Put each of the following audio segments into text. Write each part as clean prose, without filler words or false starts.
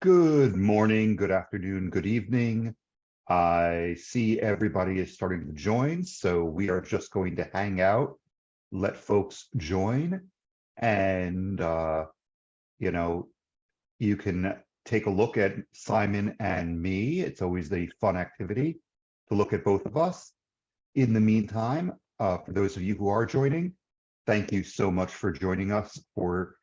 Good morning, good afternoon, good evening. I see everybody is starting to join, so we are just going to hang out, let folks join, and you know, you can take a look at Simon and me. It's always a fun activity to look at both of us. In the meantime, for those of you who are joining, thank you so much for joining us for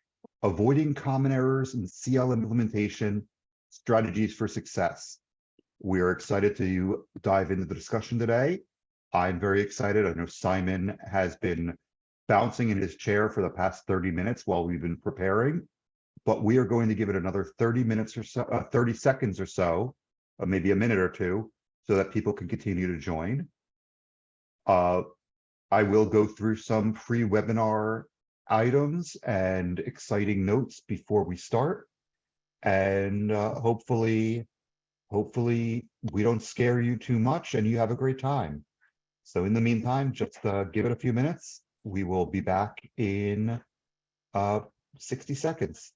avoiding common errors in CLM implementation, strategies for success. We are excited to dive into the discussion today. I'm very excited. I know Simon has been bouncing in his chair for the past 30 minutes while we've been preparing, but we are going to give it another 30 minutes or so, 30 seconds or so, maybe a minute or two, so that people can continue to join. I will go through some pre-webinar items and exciting notes before we start. And hopefully we don't scare you too much and you have a great time. So in the meantime, just give it a few minutes. We will be back in 60 seconds.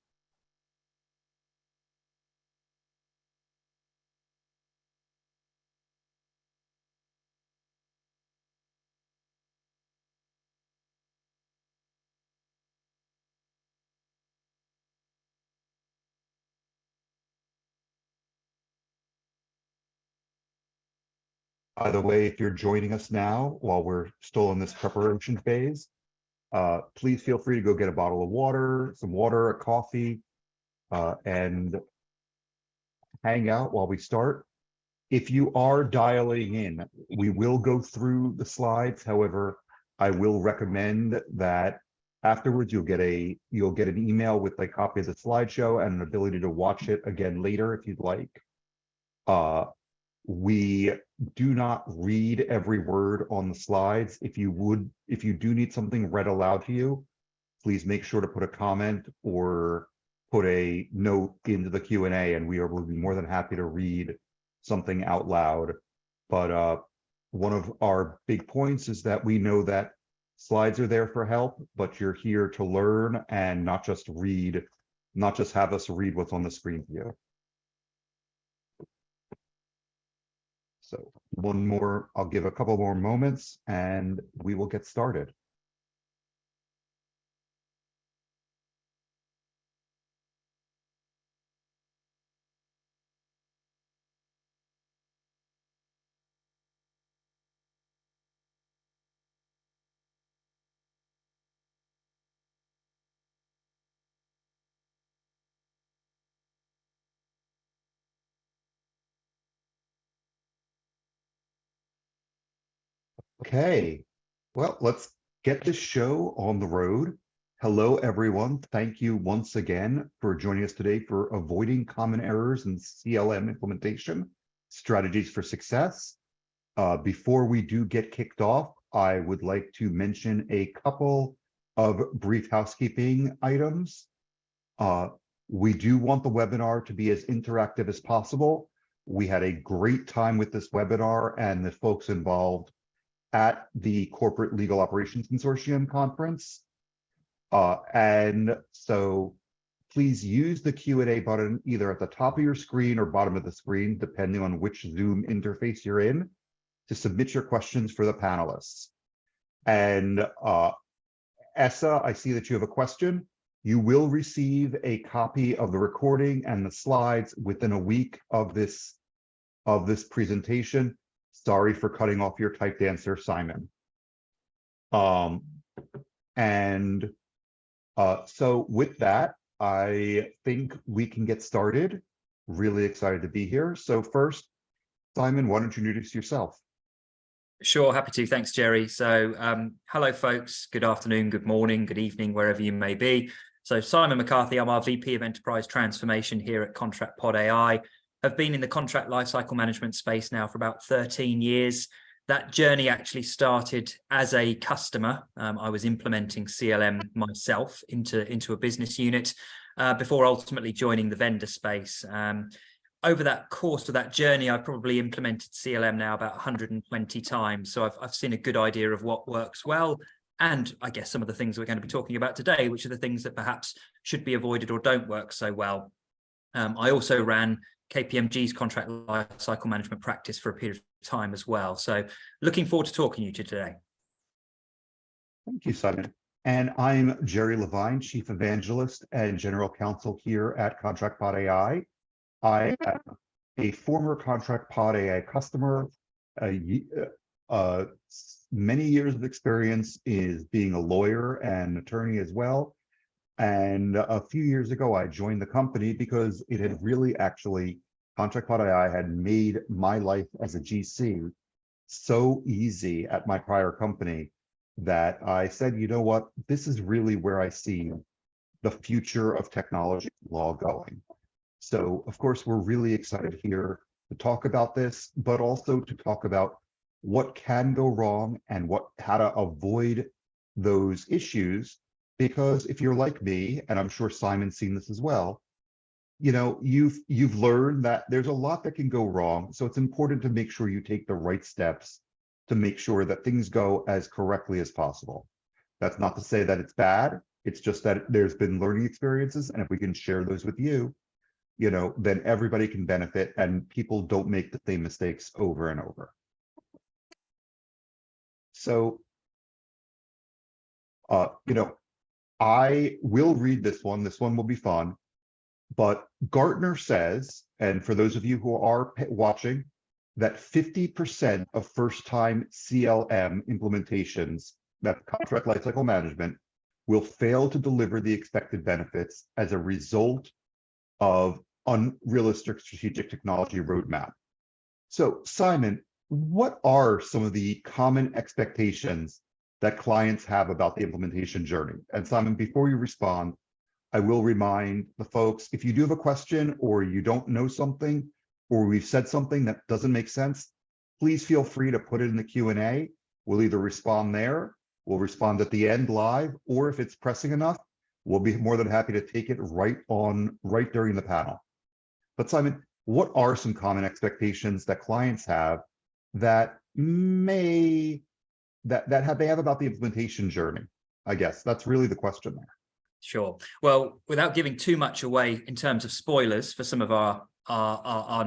By the way, if you're joining us now while we're still in this preparation phase, please feel free to go get a bottle of water, some water, a coffee, and hang out while we start. If you are dialing in, we will go through the slides. However, I will recommend that afterwards you'll get an email with a copy of the slideshow and an ability to watch it again later if you'd like. We do not read every word on the slides. If you do need something read aloud to you, please make sure to put a comment or put a note into the Q&A, and will be more than happy to read something out loud. But one of our big points is that we know that slides are there for help, but you're here to learn and not just have us read what's on the screen for you. So I'll give a couple more moments and we will get started. Okay, well, let's get this show on the road. Hello, everyone. Thank you once again for joining us today for Avoiding Common Errors in CLM Implementation, Strategies for Success. Before we do get kicked off, I would like to mention a couple of brief housekeeping items. We do want the webinar to be as interactive as possible. We had a great time with this webinar and the folks involved at the Corporate Legal Operations Consortium conference. And so please use the Q&A button either at the top of your screen or bottom of the screen, depending on which Zoom interface you're in, to submit your questions for the panelists. And Essa, I see that you have a question. You will receive a copy of the recording and the slides within a week of this presentation. Sorry for cutting off your typed answer, Simon. So with that, I think we can get started. Really excited to be here. So first, Simon, why don't you introduce yourself? Sure, happy to. Thanks, Jerry. So hello, folks. Good afternoon, good morning, good evening, wherever you may be. So Simon McCarthy, I'm our VP of Enterprise Transformation here at ContractPodAi. I've been in the contract lifecycle management space now for about 13 years. That journey actually started as a customer. I was implementing CLM myself into a business unit before ultimately joining the vendor space. Over that course of that journey, I've probably implemented CLM now about 120 times. So I've seen a good idea of what works well. And I guess some of the things we're going to be talking about today, which are the things that perhaps should be avoided or don't work so well. I also ran KPMG's contract lifecycle management practice for a period of time as well. So looking forward to talking to you today. Thank you, Simon. And I'm Jerry Levine, Chief Evangelist and General Counsel here at ContractPodAi. I am a former ContractPodAi customer, many years of experience is being a lawyer and attorney as well. And a few years ago, I joined the company because it had really ContractPodAi had made my life as a GC so easy at my prior company that I said, you know what, this is really where I see the future of technology law going. So, of course, we're really excited here to talk about this, but also to talk about what can go wrong and how to avoid those issues. Because if you're like me, and I'm sure Simon's seen this as well, you know, you've learned that there's a lot that can go wrong. So it's important to make sure you take the right steps to make sure that things go as correctly as possible. That's not to say that it's bad. It's just that there's been learning experiences, and if we can share those with you, you know, then everybody can benefit and people don't make the same mistakes over and over. So, you know, I will read this one. This one will be fun. But Gartner says, and for those of you who are watching, that 50% of first-time CLM implementations, that contract lifecycle management, will fail to deliver the expected benefits as a result of unrealistic strategic technology roadmap. So, Simon, what are some of the common expectations that clients have about the implementation journey? And Simon, before you respond, I will remind the folks, if you do have a question or you don't know something, or we've said something that doesn't make sense, please feel free to put it in the Q&A. We'll either respond there, we'll respond at the end live, or if it's pressing enough, we'll be more than happy to take it right during the panel. But Simon, what are some common expectations that clients have that they have about the implementation journey? I guess that's really the question there. Sure. Well, without giving too much away in terms of spoilers for some of our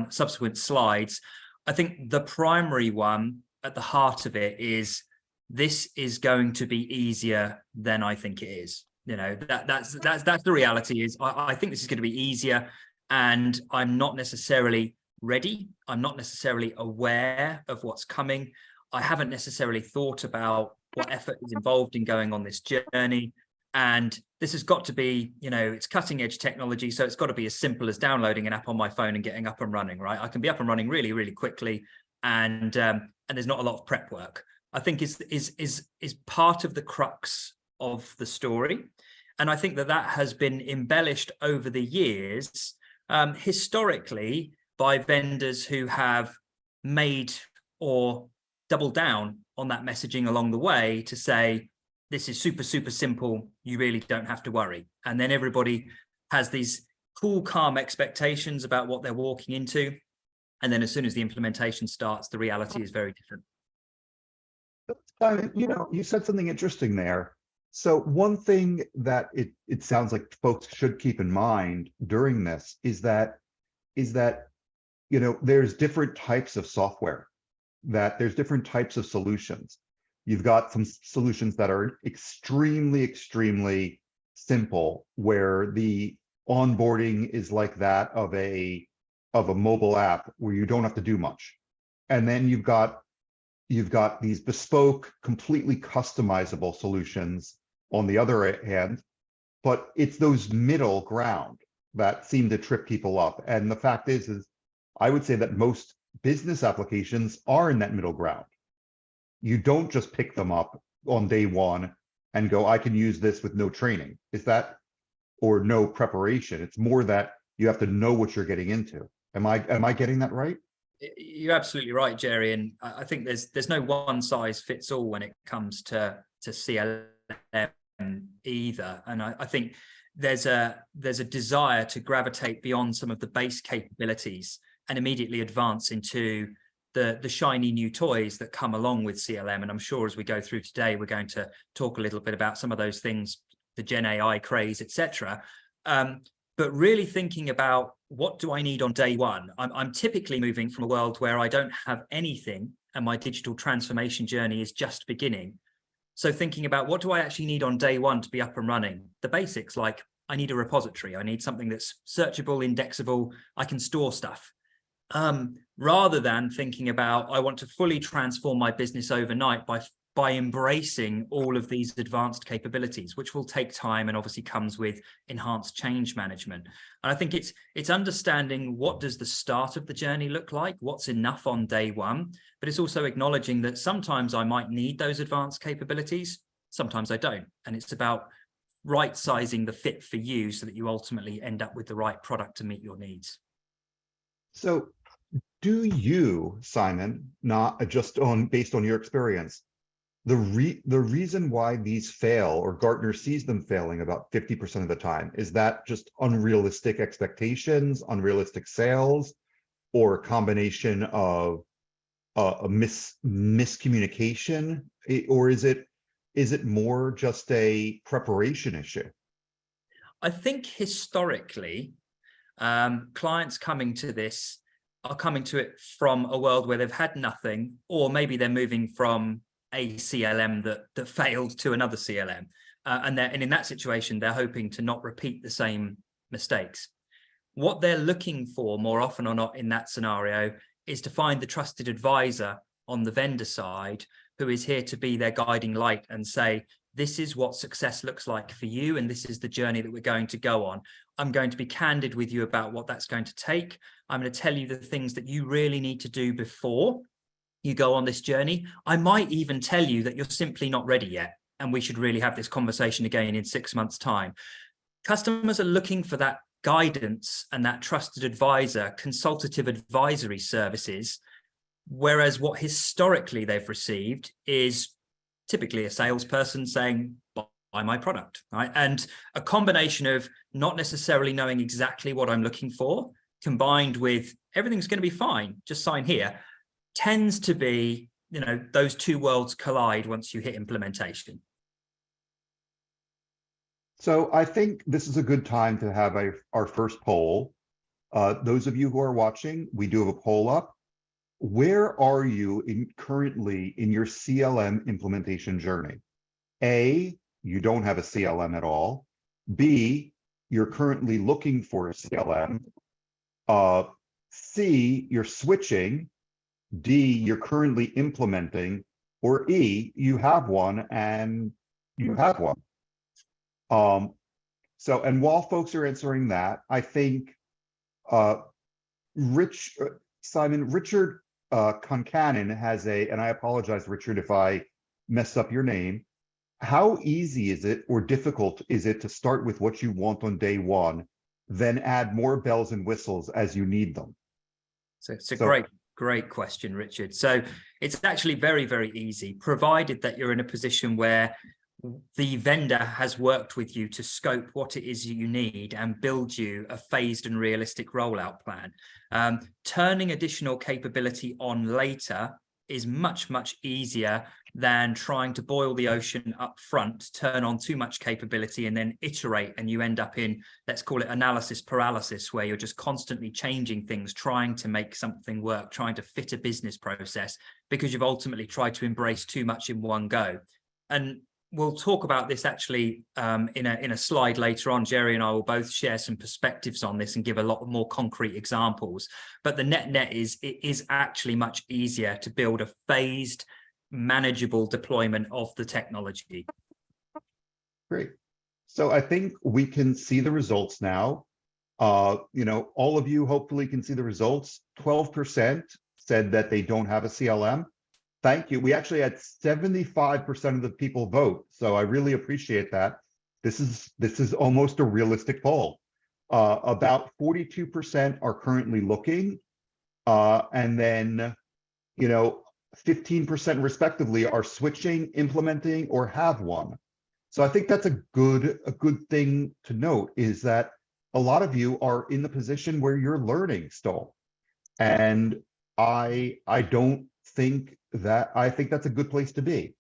subsequent slides, I think the primary one at the heart of it is this is going to be easier than I think it is. You know, that's the reality. Is I think this is going to be easier, and I'm not necessarily ready. I'm not necessarily aware of what's coming. I haven't necessarily thought about what effort is involved in going on this journey. And this has got to be, you know, it's cutting edge technology. So it's got to be as simple as downloading an app on my phone and getting up and running, right? I can be up and running really, really quickly. And there's not a lot of prep work, I think is part of the crux of the story. And I think that has been embellished over the years, historically, by vendors who have made or doubled down on that messaging along the way to say, this is super, super simple. You really don't have to worry. And then everybody has these cool, calm expectations about what they're walking into. And then as soon as the implementation starts, the reality is very different. You know, you said something interesting there. So one thing that it sounds like folks should keep in mind during this is that, you know, there's different types of software, that there's different types of solutions. You've got some solutions that are extremely, extremely simple, where the onboarding is like that of a mobile app where you don't have to do much. And then you've got these bespoke, completely customizable solutions on the other hand, but it's those middle ground that seem to trip people up. And the fact is I would say that most business applications are in that middle ground. You don't just pick them up on day one and go, I can use this with no training. Is that, or no preparation? It's more that you have to know what you're getting into. Am I getting that right? You're absolutely right, Jerry. And I think there's no one size fits all when it comes to CLM either. And I think there's a desire to gravitate beyond some of the base capabilities and immediately advance into the shiny new toys that come along with CLM. And I'm sure as we go through today, we're going to talk a little bit about some of those things, the Gen AI craze, etc. But really thinking about what do I need on day one? I'm typically moving from a world where I don't have anything and my digital transformation journey is just beginning. So thinking about what do I actually need on day one to be up and running? The basics, like I need a repository. I need something that's searchable, indexable. I can store stuff. Rather than thinking about, I want to fully transform my business overnight by embracing all of these advanced capabilities, which will take time and obviously comes with enhanced change management. And I think it's understanding, what does the start of the journey look like? What's enough on day one? But it's also acknowledging that sometimes I might need those advanced capabilities, sometimes I don't. And it's about right sizing the fit for you so that you ultimately end up with the right product to meet your needs. So do you, Simon, not just based on your experience, the reason why these fail, or Gartner sees them failing about 50% of the time, is that just unrealistic expectations, unrealistic sales, or a combination of a miscommunication, or is it more just a preparation issue? I think historically, clients coming to this are coming to it from a world where they've had nothing, or maybe they're moving from a CLM that failed to another CLM. And in that situation, they're hoping to not repeat the same mistakes. What they're looking for more often or not in that scenario is to find the trusted advisor on the vendor side who is here to be their guiding light and say, this is what success looks like for you, and this is the journey that we're going to go on. I'm going to be candid with you about what that's going to take. I'm going to tell you the things that you really need to do before you go on this journey. I might even tell you that you're simply not ready yet, and we should really have this conversation again in 6 months' time. Customers are looking for that guidance and that trusted advisor, consultative advisory services, whereas what historically they've received is typically a salesperson saying, buy my product, right? And a combination of not necessarily knowing exactly what I'm looking for, combined with everything's going to be fine, just sign here, tends to be, those two worlds collide once you hit implementation. So I think this is a good time to have our first poll. Those of you who are watching, we do have a poll up. Where are you currently in your CLM implementation journey? A, you don't have a CLM at all. B, you're currently looking for a CLM. C, you're switching. D, you're currently implementing. Or E, you have one and you have one. And while folks are answering that, I think Richard Concanon has and I apologize, Richard, if I messed up your name. How easy is it or difficult is it to start with what you want on day one, then add more bells and whistles as you need them? So it's a great question, Richard. So it's actually very, very easy, provided that you're in a position where the vendor has worked with you to scope what it is you need and build you a phased and realistic rollout plan. Turning additional capability on later is much, much easier than trying to boil the ocean up front, turn on too much capability and then iterate, and you end up in, let's call it analysis paralysis, where you're just constantly changing things, trying to make something work, trying to fit a business process, because you've ultimately tried to embrace too much in one go. And we'll talk about this actually in a slide later on. Jerry and I will both share some perspectives on this and give a lot more concrete examples. But the net is, it is actually much easier to build a phased, manageable deployment of the technology. Great. So I think we can see the results now. All of you hopefully can see the results. 12% said that they don't have a CLM. Thank you. We actually had 75% of the people vote, so I really appreciate that. This is almost a realistic poll. About 42% are currently looking, and then 15% respectively are switching, implementing, or have one. So I think that's a good thing to note, is that a lot of you are in the position where you're learning still, and I think that's a good place to be.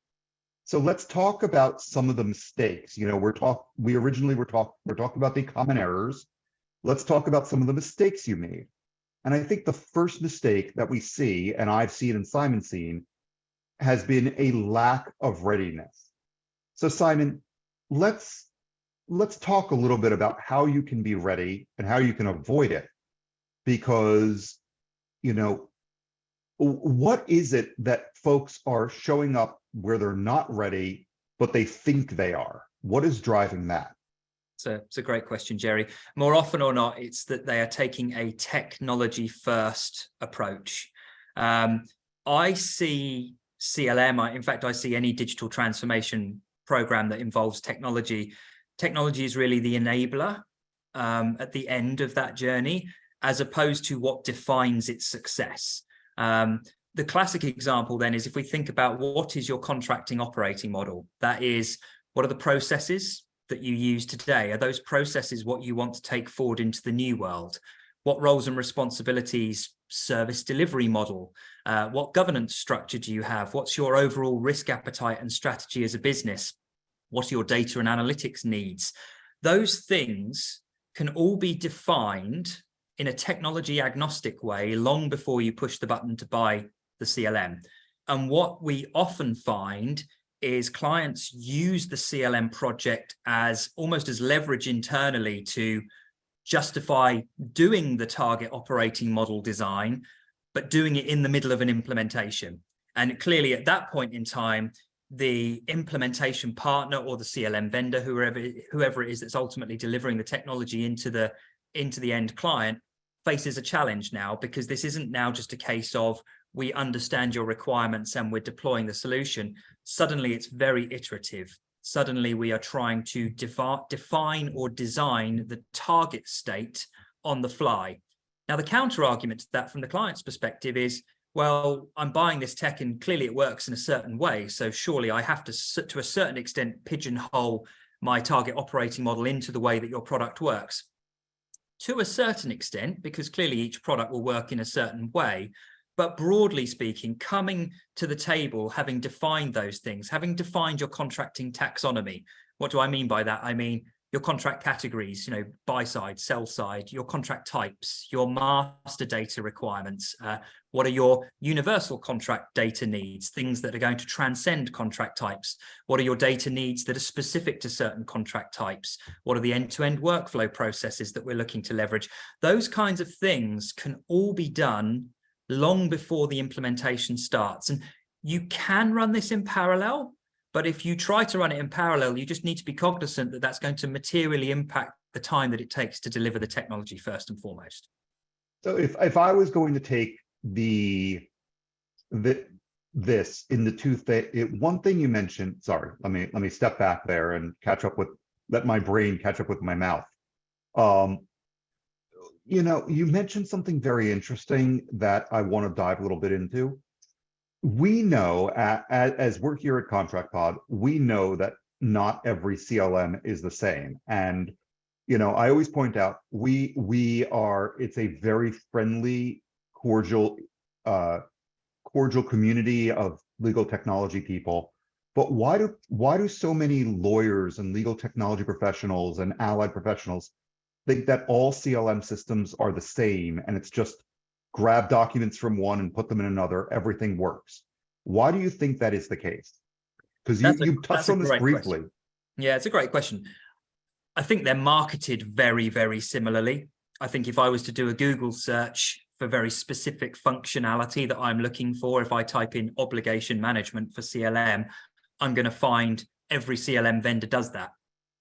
So let's talk about some of the mistakes. We originally were talking about the common errors. let's talk about some of the mistakes you made. And I think the first mistake that we see, and I've seen and Simon's seen, has been a lack of readiness. So Simon, let's talk a little bit about how you can be ready and how you can avoid it. Because, you know, what is it that folks are showing up where they're not ready, but they think they are? What is driving that? It's a great question, Jerry. More often or not, it's that they are taking a technology first approach. I see CLM, in fact, I see any digital transformation program that involves technology. Technology is really the enabler at the end of that journey, as opposed to what defines its success. The classic example then is if we think about what is your contracting operating model, that is, what are the processes that you use today? Are those processes what you want to take forward into the new world? What roles and responsibilities, service delivery model, what governance structure do you have? What's your overall risk appetite and strategy as a business? What are your data and analytics needs? Those things can all be defined in a technology agnostic way long before you push the button to buy the CLM. And what we often find is clients use the CLM project as almost as leverage internally to justify doing the target operating model design, but doing it in the middle of an implementation. And clearly at that point in time, the implementation partner or the CLM vendor, whoever it is that's ultimately delivering the technology into the end client, faces a challenge now, because this isn't now just a case of we understand your requirements and we're deploying the solution. Suddenly it's very iterative. Suddenly we are trying to define or design the target state on the fly. Now, the counter argument to that from the client's perspective is, well, I'm buying this tech and clearly it works in a certain way. So surely I have to a certain extent, pigeonhole my target operating model into the way that your product works. To a certain extent, because clearly each product will work in a certain way. But broadly speaking, coming to the table, having defined those things, having defined your contracting taxonomy. What do I mean by that? I mean your contract categories, buy side, sell side, your contract types, your master data requirements. What are your universal contract data needs, things that are going to transcend contract types? What are your data needs that are specific to certain contract types? What are the end-to-end workflow processes that we're looking to leverage? Those kinds of things can all be done long before the implementation starts. And you can run this in parallel, but if you try to run it in parallel, you just need to be cognizant that that's going to materially impact the time that it takes to deliver the technology first and foremost. So if I was going to take this in the two things, one thing you mentioned, sorry, let me step back there and let my brain catch up with my mouth. You mentioned something very interesting that I want to dive a little bit into. We know, as we're here at ContractPod, we know that not every CLM is the same. And, I always point out, it's a very friendly, cordial community of legal technology people. But why do so many lawyers and legal technology professionals and allied professionals think that all CLM systems are the same and it's just grab documents from one and put them in another, everything works? Why do you think that is the case? Because you touched on this briefly. Question. Yeah, it's a great question. I think they're marketed very, very similarly. I think if I was to do a Google search for very specific functionality that I'm looking for, if I type in obligation management for CLM, I'm going to find every CLM vendor does that.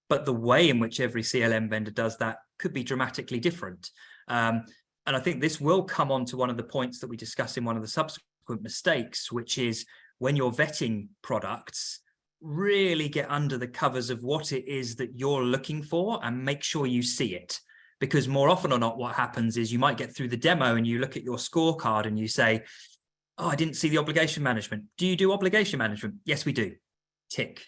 But the way in which every CLM vendor does that could be dramatically different. And I think this will come on to one of the points that we discuss in one of the subsequent mistakes, which is when you're vetting products, really get under the covers of what it is that you're looking for and make sure you see it. Because more often or not, what happens is you might get through the demo and you look at your scorecard and you say, oh, I didn't see the obligation management. Do you do obligation management? Yes, we do. Tick.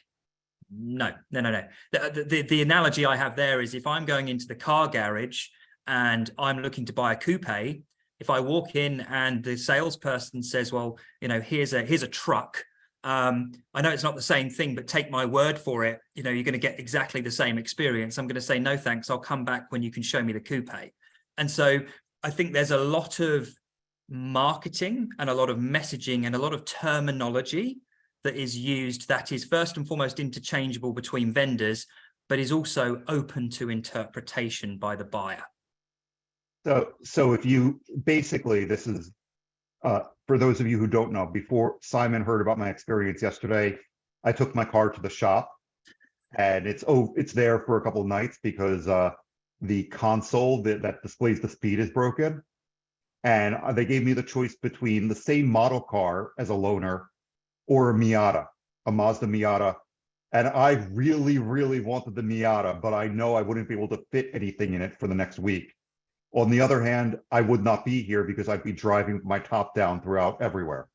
No. The analogy I have there is if I'm going into the car garage and I'm looking to buy a coupe, if I walk in and the salesperson says, well, here's a truck, I know it's not the same thing, but take my word for it. You're going to get exactly the same experience. I'm going to say, no, thanks. I'll come back when you can show me the coupe. And so I think there's a lot of marketing and a lot of messaging and a lot of terminology that is used that is first and foremost interchangeable between vendors, but is also open to interpretation by the buyer. So if you basically, this is for those of you who don't know, before Simon heard about my experience yesterday, I took my car to the shop, and it's there for a couple of nights because the console that displays the speed is broken, and they gave me the choice between the same model car as a loaner or a Miata, a Mazda Miata. And I really, really wanted the Miata, but I know I wouldn't be able to fit anything in it for the next week. On the other hand, I would not be here because I'd be driving with my top down throughout everywhere.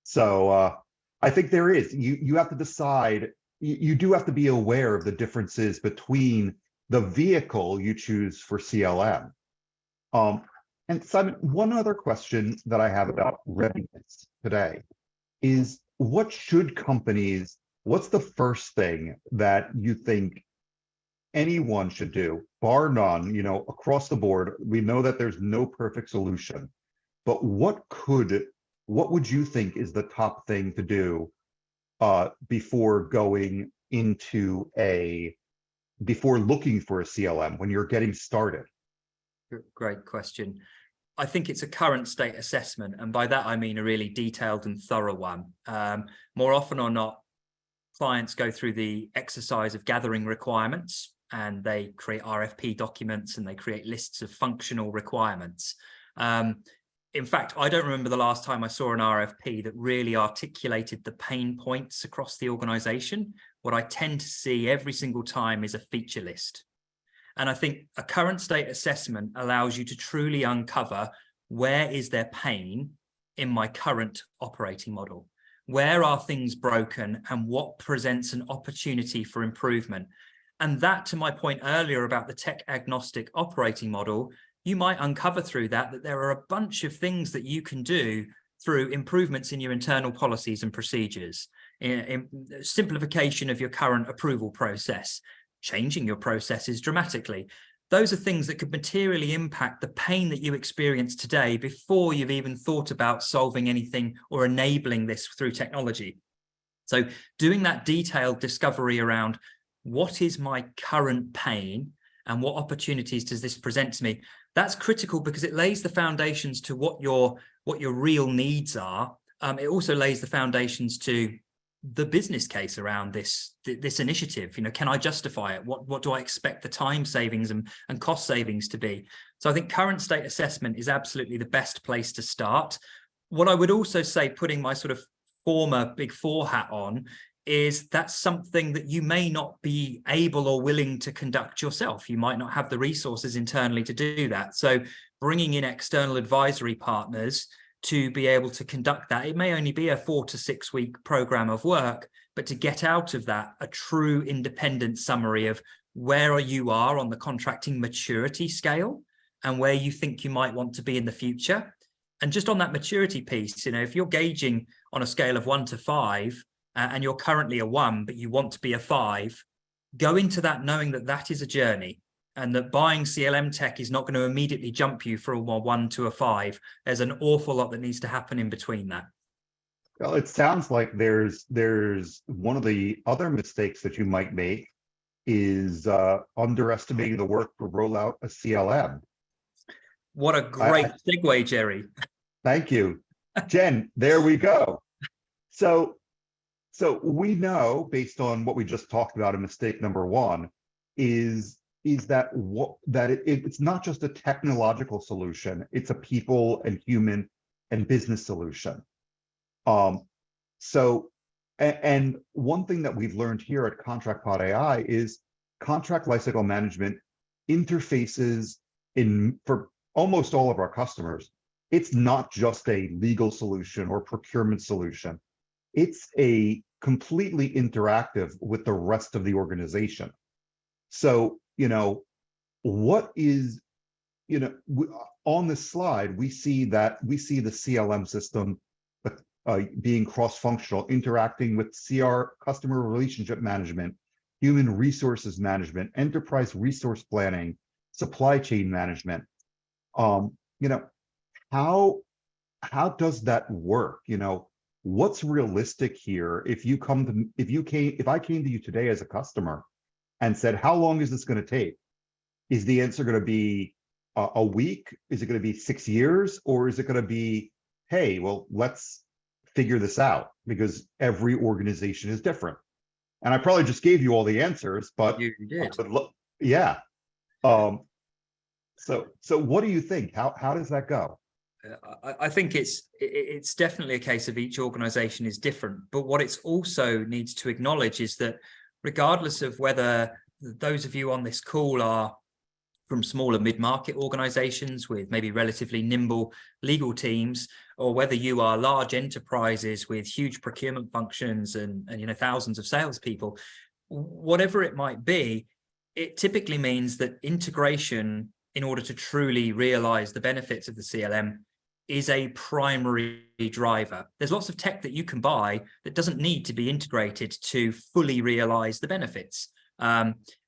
So I think there is, you have to decide, you do have to be aware of the differences between the vehicle you choose for CLM. And Simon, one other question that I have about readiness today is what's the first thing that you think anyone should do, bar none, across the board? We know that there's no perfect solution, but what would you think is the top thing to do before looking for a CLM when you're getting started? Great question. I think it's a current state assessment, and by that I mean a really detailed and thorough one. More often or not, clients go through the exercise of gathering requirements, and they create RFP documents and they create lists of functional requirements. In fact, I don't remember the last time I saw an RFP that really articulated the pain points across the organization. What I tend to see every single time is a feature list. And I think a current state assessment allows you to truly uncover where is there pain in my current operating model? Where are things broken and what presents an opportunity for improvement? And that, to my point earlier about the tech agnostic operating model, you might uncover through that there are a bunch of things that you can do through improvements in your internal policies and procedures, in simplification of your current approval process, changing your processes dramatically. Those are things that could materially impact the pain that you experience today before you've even thought about solving anything or enabling this through technology. So doing that detailed discovery around what is my current pain and what opportunities does this present to me, that's critical because it lays the foundations to what your real needs are. It also lays the foundations to the business case around this initiative. Can I justify it? What do I expect the time savings and cost savings to be? So I think current state assessment is absolutely the best place to start. What I would also say, putting my sort of former Big Four hat on, is that's something that you may not be able or willing to conduct yourself. You might not have the resources internally to do that. So bringing in external advisory partners to be able to conduct that. It may only be a 4 to 6 week program of work, but to get out of that a true independent summary of where you are on the contracting maturity scale and where you think you might want to be in the future. And just on that maturity piece, if you're gauging on a scale of 1 to 5 and you're currently a 1, but you want to be a 5, go into that knowing that that is a journey. And that buying CLM tech is not going to immediately jump you from a 1 to a 5. There's an awful lot that needs to happen in between that. Well, it sounds like there's one of the other mistakes that you might make is underestimating the work to roll out a CLM. What a great segue, Jerry. Thank you, Jen. There we go. So we know, based on what we just talked about, a mistake number one is that it's not just a technological solution, it's a people and human and business solution. And one thing that we've learned here at ContractPodAi is contract lifecycle management interfaces for almost all of our customers. It's not just a legal solution or procurement solution. It's a completely interactive with the rest of the organization. So, what is, on this slide, we see the CLM system, being cross-functional, interacting with customer relationship management, human resources management, enterprise resource planning, supply chain management. You know, how does that work? You know, what's realistic here? If I came to you today as a customer and said, how long is this going to take? Is the answer going to be a week? Is it going to be 6 years? Or is it going to be, hey, well, let's figure this out, because every organization is different? And I probably just gave you all the answers, but You did. yeah. So what do you think? How does that go? I think it's definitely a case of each organization is different, but what it's also needs to acknowledge is that regardless of whether those of you on this call are from smaller mid-market organizations with maybe relatively nimble legal teams, or whether you are large enterprises with huge procurement functions and thousands of salespeople, whatever it might be, it typically means that integration, in order to truly realize the benefits of the CLM, is a primary driver. There's lots of tech that you can buy that doesn't need to be integrated to fully realize the benefits.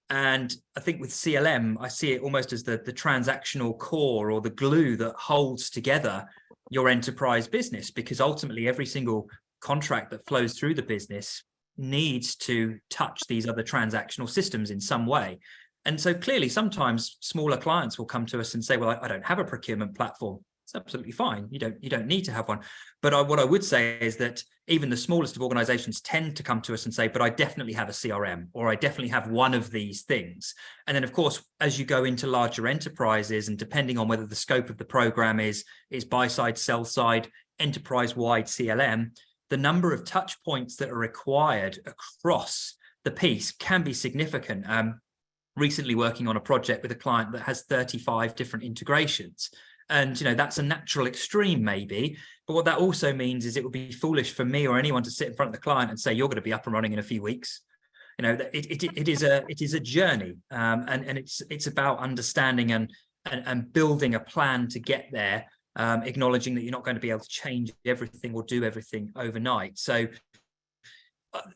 And I think with CLM, I see it almost as the transactional core or the glue that holds together your enterprise business, because ultimately every single contract that flows through the business needs to touch these other transactional systems in some way. And so clearly, sometimes smaller clients will come to us and say, well, I don't have a procurement platform. It's absolutely fine. You don't need to have one. But what I would say is that even the smallest of organizations tend to come to us and say, but I definitely have a CRM, or I definitely have one of these things. And then, of course, as you go into larger enterprises, and depending on whether the scope of the program is buy side, sell side, enterprise-wide CLM, the number of touch points that are required across the piece can be significant. Recently working on a project with a client that has 35 different integrations. And, that's a natural extreme maybe, but what that also means is it would be foolish for me or anyone to sit in front of the client and say, you're going to be up and running in a few weeks. It is a journey, and it's about understanding and building a plan to get there, acknowledging that you're not going to be able to change everything or do everything overnight. So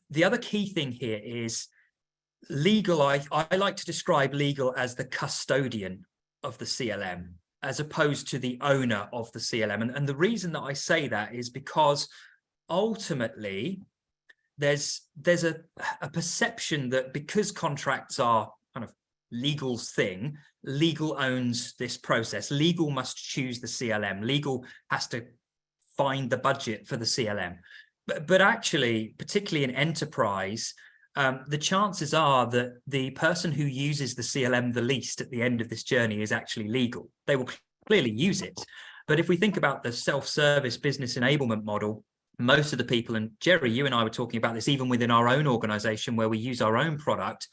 the other key thing here is legal. I like to describe legal as the custodian of the CLM, as opposed to the owner of the CLM. And the reason that I say that is because ultimately there's a perception that because contracts are kind of legal's thing, legal owns this process. Legal must choose the CLM. Legal has to find the budget for the CLM. But actually, particularly in enterprise, the chances are that the person who uses the CLM the least at the end of this journey is actually legal. They will clearly use it. But if we think about the self-service business enablement model, most of the people, and Jerry, you and I were talking about this even within our own organization where we use our own product,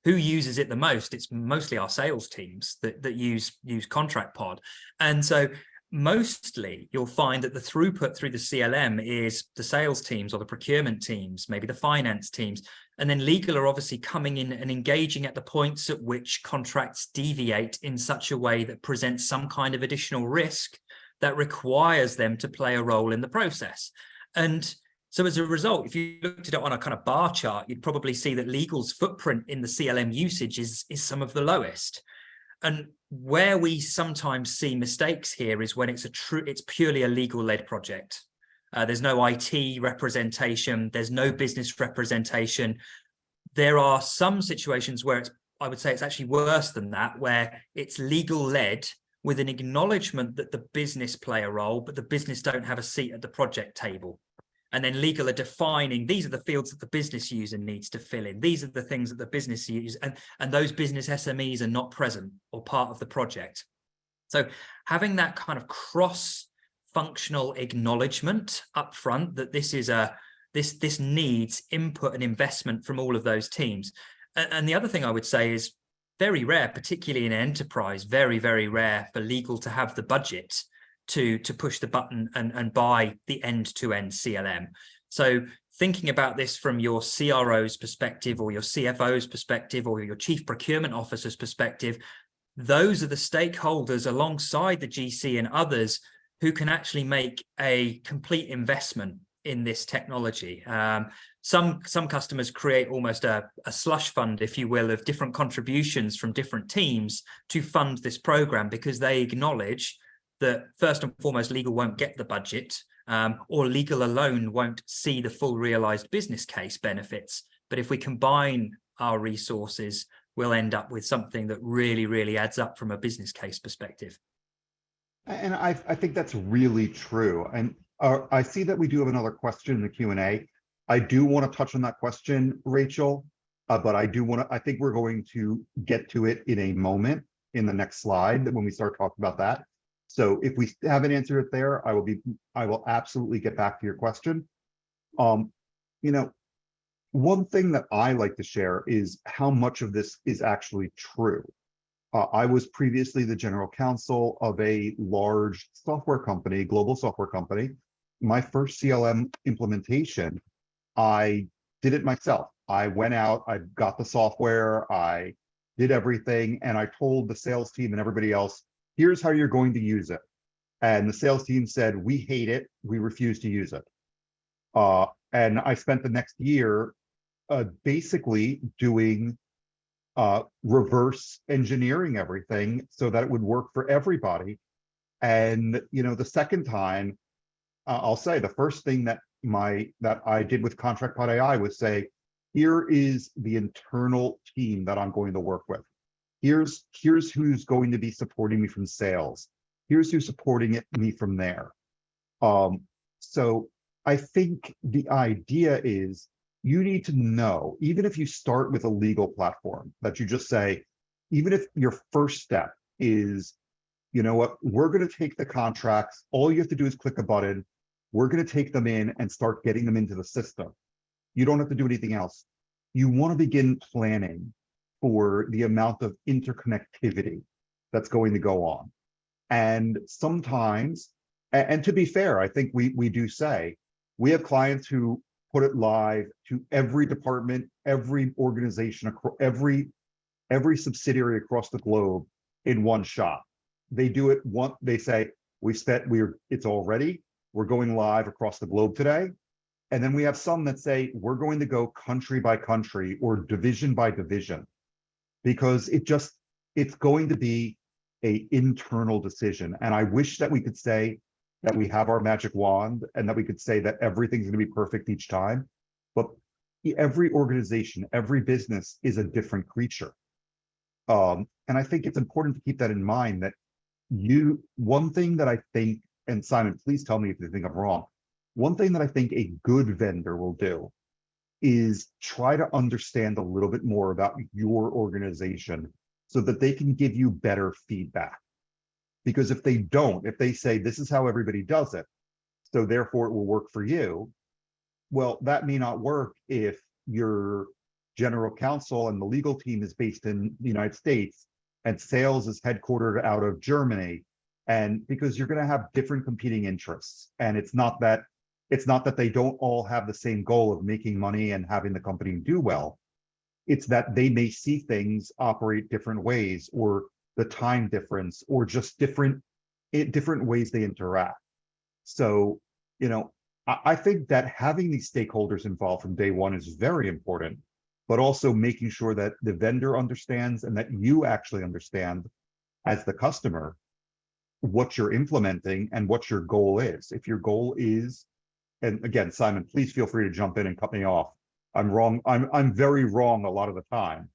who uses it the most? It's mostly our sales teams that use ContractPod. And so mostly you'll find that the throughput through the CLM is the sales teams or the procurement teams, maybe the finance teams. And then legal are obviously coming in and engaging at the points at which contracts deviate in such a way that presents some kind of additional risk that requires them to play a role in the process. And so as a result, if you looked at it on a kind of bar chart, you'd probably see that legal's footprint in the CLM usage is some of the lowest. And where we sometimes see mistakes here is when it's purely a legal-led project. There's no IT representation. There's no business representation. There are some situations where I would say it's actually worse than that, where it's legal-led with an acknowledgement that the business play a role, but the business don't have a seat at the project table. And then legal are defining, these are the fields that the business user needs to fill in. These are the things that the business use, and those business SMEs are not present or part of the project. So having that kind of cross-functional acknowledgement up front that this is this needs input and investment from all of those teams. And the other thing I would say is very rare, particularly in enterprise, very, very rare for legal to have the budget to push the button and buy the end-to-end CLM. So thinking about this from your CRO's perspective or your CFO's perspective or your chief procurement officer's perspective, those are the stakeholders alongside the GC and others who can actually make a complete investment in this technology. Some customers create almost a slush fund, if you will, of different contributions from different teams to fund this program, because they acknowledge that first and foremost, legal won't get the budget, or legal alone won't see the full realized business case benefits. But if we combine our resources, we'll end up with something that really, really adds up from a business case perspective. And I think that's really true. And I see that we do have another question in the Q&A. I do want to touch on that question, Rachel, but I think we're going to get to it in a moment in the next slide when we start talking about that. So if we haven't answered it there, I will absolutely get back to your question. One thing that I like to share is how much of this is actually true. I was previously the general counsel of a large software company, global software company. My first CLM implementation, I did it myself. I went out, I got the software, I did everything, and I told the sales team and everybody else, here's how you're going to use it. And the sales team said, we hate it, we refuse to use it. And I spent the next year basically doing reverse engineering everything so that it would work for everybody. And the second time, I'll say the first thing that I did with ContractPodAi was say, here is the internal team that I'm going to work with. Here's who's going to be supporting me from sales. Here's who's supporting me from there. So I think the idea is you need to know, even if you start with a legal platform, that you just say, even if your first step is, you know what, we're going to take the contracts, all you have to do is click a button, we're going to take them in and start getting them into the system. You don't have to do anything else. You want to begin planning for the amount of interconnectivity that's going to go on. And sometimes, and to be fair, I think we do say, we have clients who put it live to every department, every organization, every subsidiary across the globe in one shot. They do it they say, it's all ready, we're going live across the globe today. And then we have some that say, we're going to go country by country or division by division, because it's going to be an internal decision. And I wish that we could say that we have our magic wand and that we could say that everything's going to be perfect each time. But every organization, every business is a different creature. And I think it's important to keep that in mind, that one thing that I think, and Simon, please tell me if you think I'm wrong, one thing that I think a good vendor will do is try to understand a little bit more about your organization so that they can give you better feedback. Because if they don't, if they say, this is how everybody does it, so therefore it will work for you, well, that may not work if your general counsel and the legal team is based in the United States and sales is headquartered out of Germany. And because you're going to have different competing interests. And it's not that they don't all have the same goal of making money and having the company do well. It's that they may see things operate different ways, or the time difference, or just different ways they interact. So, I think that having these stakeholders involved from day one is very important, but also making sure that the vendor understands and that you actually understand as the customer what you're implementing and what your goal is. If your goal is, and again, Simon, please feel free to jump in and cut me off. I'm wrong. I'm very wrong a lot of the time.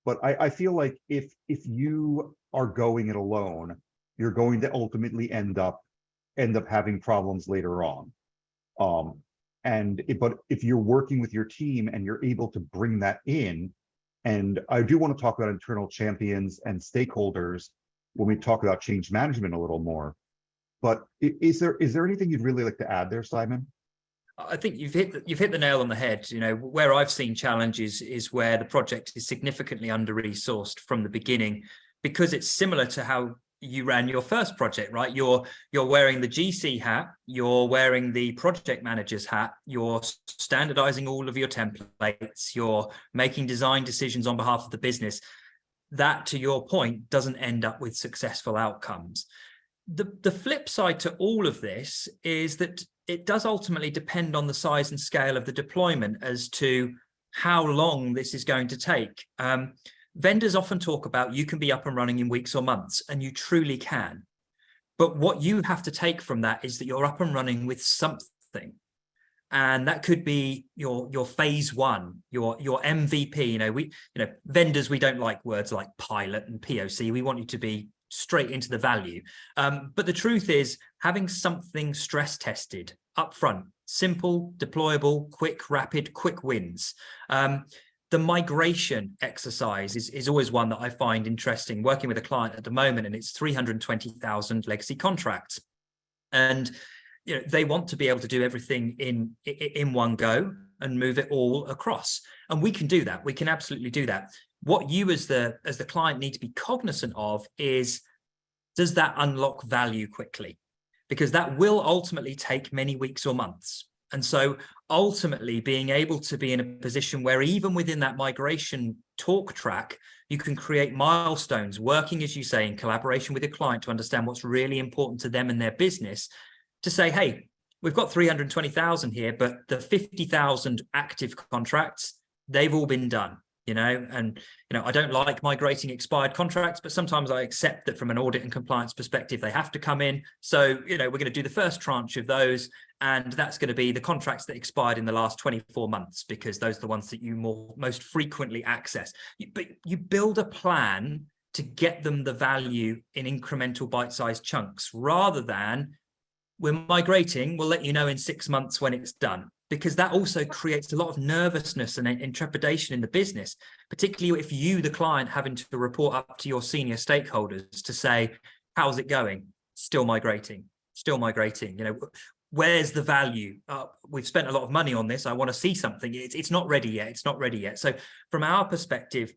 But I feel like if you are going it alone, you're going to ultimately end up having problems later on. But if you're working with your team and you're able to bring that in, and I do want to talk about internal champions and stakeholders when we talk about change management a little more. But is there anything you'd really like to add there, Simon? I think you've hit the nail on the head. Where I've seen challenges is where the project is significantly under-resourced from the beginning, because it's similar to how you ran your first project, right? You're wearing the GC hat, you're wearing the project manager's hat, you're standardizing all of your templates, you're making design decisions on behalf of the business. That, to your point, doesn't end up with successful outcomes. The flip side to all of this is that it does ultimately depend on the size and scale of the deployment as to how long this is going to take. Vendors often talk about you can be up and running in weeks or months, and you truly can. But what you have to take from that is that you're up and running with something. And that could be your phase one, your MVP. Vendors, we don't like words like pilot and POC. We want you to be straight into the value. But the truth is, having something stress tested upfront, simple, deployable, quick, rapid, quick wins. The migration exercise is always one that I find interesting. Working with a client at the moment, and it's 320,000 legacy contracts. And they want to be able to do everything in one go and move it all across. And we can do that. We can absolutely do that. What you as the client need to be cognizant of is, does that unlock value quickly? Because that will ultimately take many weeks or months. And so ultimately being able to be in a position where even within that migration talk track, you can create milestones, working, as you say, in collaboration with your client to understand what's really important to them and their business, to say, hey, we've got 320,000 here, but the 50,000 active contracts, they've all been done. I don't like migrating expired contracts, but sometimes I accept that from an audit and compliance perspective, they have to come in. So, we're going to do the first tranche of those, and that's going to be the contracts that expired in the last 24 months, because those are the ones that you most frequently access. But you build a plan to get them the value in incremental bite-sized chunks, rather than we're migrating, we'll let you know in 6 months when it's done. Because that also creates a lot of nervousness and trepidation in the business, particularly if you, the client, having to report up to your senior stakeholders to say, how's it going? Still migrating. Where's the value? We've spent a lot of money on this. I want to see something. It's not ready yet. It's not ready yet. So from our perspective,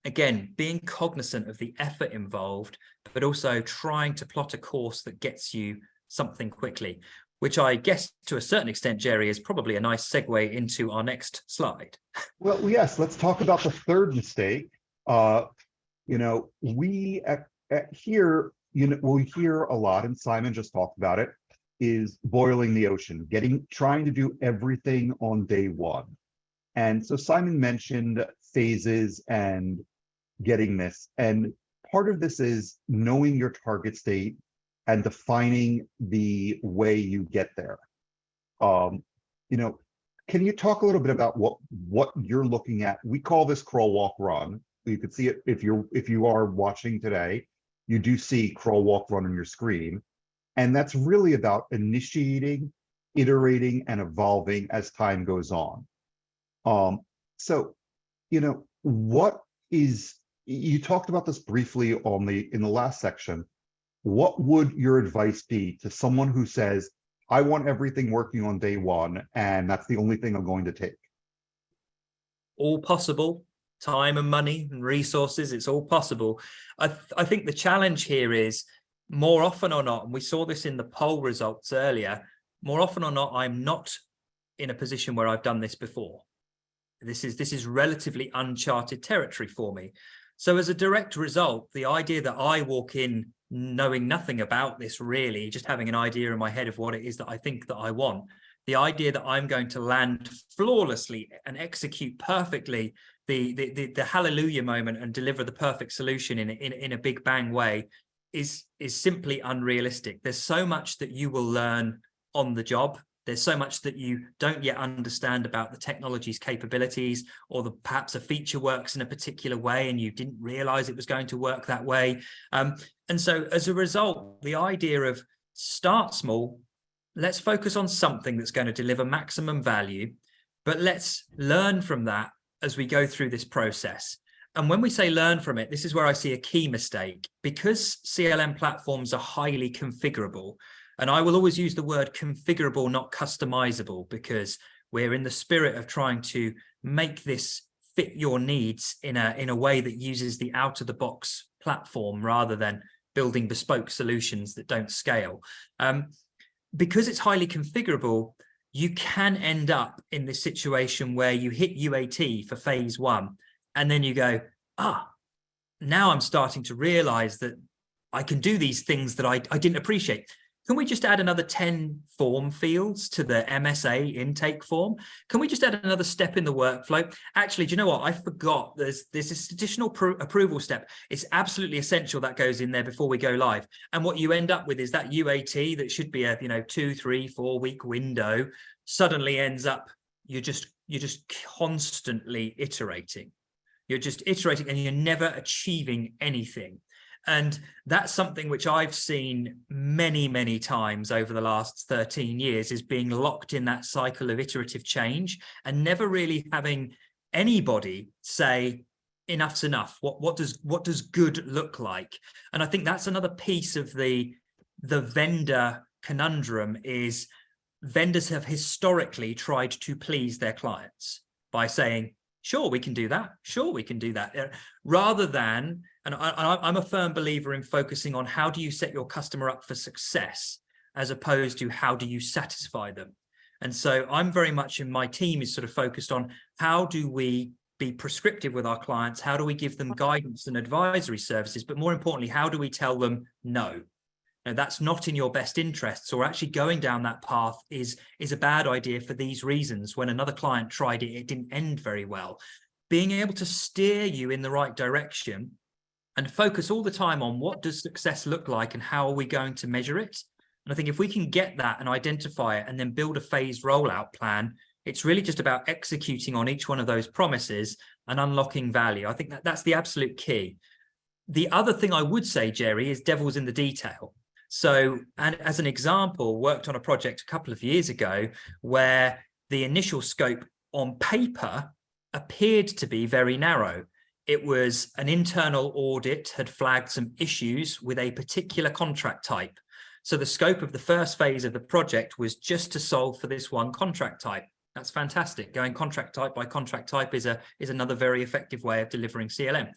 again, being cognizant of the effort involved, but also trying to plot a course that gets you something quickly, which I guess to a certain extent, Jerry, is probably a nice segue into our next slide. Well, yes, let's talk about the third mistake. We here, we hear a lot, and Simon just talked about it, is boiling the ocean, trying to do everything on day one. And so Simon mentioned phases and getting this. And part of this is knowing your target state and defining the way you get there. Can you talk a little bit about what you're looking at? We call this crawl, walk, run. You could see it if you are watching today. You do see crawl, walk, run on your screen, and that's really about initiating, iterating, and evolving as time goes on. You talked about this briefly in the last section. What would your advice be to someone who says, I want everything working on day one, and that's the only thing I'm going to take? All possible. Time and money and resources, it's all possible. I think the challenge here is, more often or not, and we saw this in the poll results earlier, more often or not, I'm not in a position where I've done this before. This is relatively uncharted territory for me. So as a direct result, the idea that I walk in knowing nothing about this, really just having an idea in my head of what it is that I think that I want, the idea that I'm going to land flawlessly and execute perfectly the hallelujah moment and deliver the perfect solution in a big bang way is simply unrealistic. There's so much that you will learn on the job. There's so much that you don't yet understand about the technology's capabilities, or perhaps a feature works in a particular way and you didn't realize it was going to work that way. And so as a result, the idea of start small, let's focus on something that's going to deliver maximum value, but let's learn from that as we go through this process. And when we say learn from it, this is where I see a key mistake, because CLM platforms are highly configurable. And I will always use the word configurable, not customizable, because we're in the spirit of trying to make this fit your needs in a way that uses the out-of-the-box platform rather than building bespoke solutions that don't scale. Because it's highly configurable, you can end up in this situation where you hit UAT for phase one, and then you go, now I'm starting to realize that I can do these things that I didn't appreciate. Can we just add another 10 form fields to the MSA intake form? Can we just add another step in the workflow? Actually, do you know what? I forgot there's this additional approval step. It's absolutely essential that goes in there before we go live. And what you end up with is that UAT that should be a 2, 3, 4 week window suddenly ends up, you're just constantly iterating. You're just iterating and you're never achieving anything. And that's something which I've seen many, many times over the last 13 years, is being locked in that cycle of iterative change and never really having anybody say, enough's enough. What does good look like? And I think that's another piece of the vendor conundrum, is vendors have historically tried to please their clients by saying, sure, we can do that. Sure, we can do that. Rather than, and I'm a firm believer in focusing on how do you set your customer up for success, as opposed to how do you satisfy them. And so I'm very much, in my team is sort of focused on how do we be prescriptive with our clients? How do we give them guidance and advisory services? But more importantly, how do we tell them no? Now, that's not in your best interests, or actually going down that path is a bad idea for these reasons. When another client tried it, it didn't end very well. Being able to steer you in the right direction and focus all the time on what does success look like and how are we going to measure it. And I think if we can get that and identify it and then build a phased rollout plan, it's really just about executing on each one of those promises and unlocking value. I think that's the absolute key. The other thing I would say, Jerry, is devil's in the detail. So, and as an example, worked on a project a couple of years ago where the initial scope on paper appeared to be very narrow. It was an internal audit had flagged some issues with a particular contract type. So the scope of the first phase of the project was just to solve for this one contract type. That's fantastic. Going contract type by contract type is another very effective way of delivering CLM.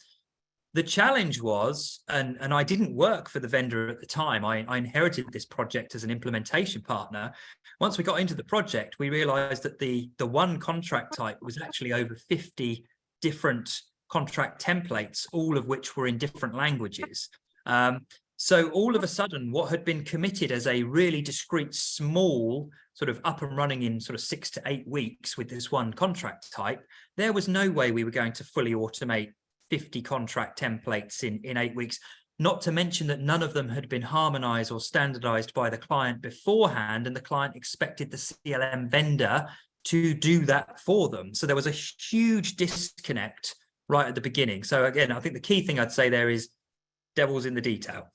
The challenge was, and I didn't work for the vendor at the time, I inherited this project as an implementation partner. Once we got into the project, we realized that the one contract type was actually over 50 different contract templates, all of which were in different languages. So all of a sudden, what had been committed as a really discrete, small, sort of up and running in sort of 6 to 8 weeks with this one contract type, there was no way we were going to fully automate 50 contract templates in 8 weeks, not to mention that none of them had been harmonized or standardized by the client beforehand, and the client expected the CLM vendor to do that for them. So there was a huge disconnect right at the beginning. So again, I think the key thing I'd say there is devil's in the detail.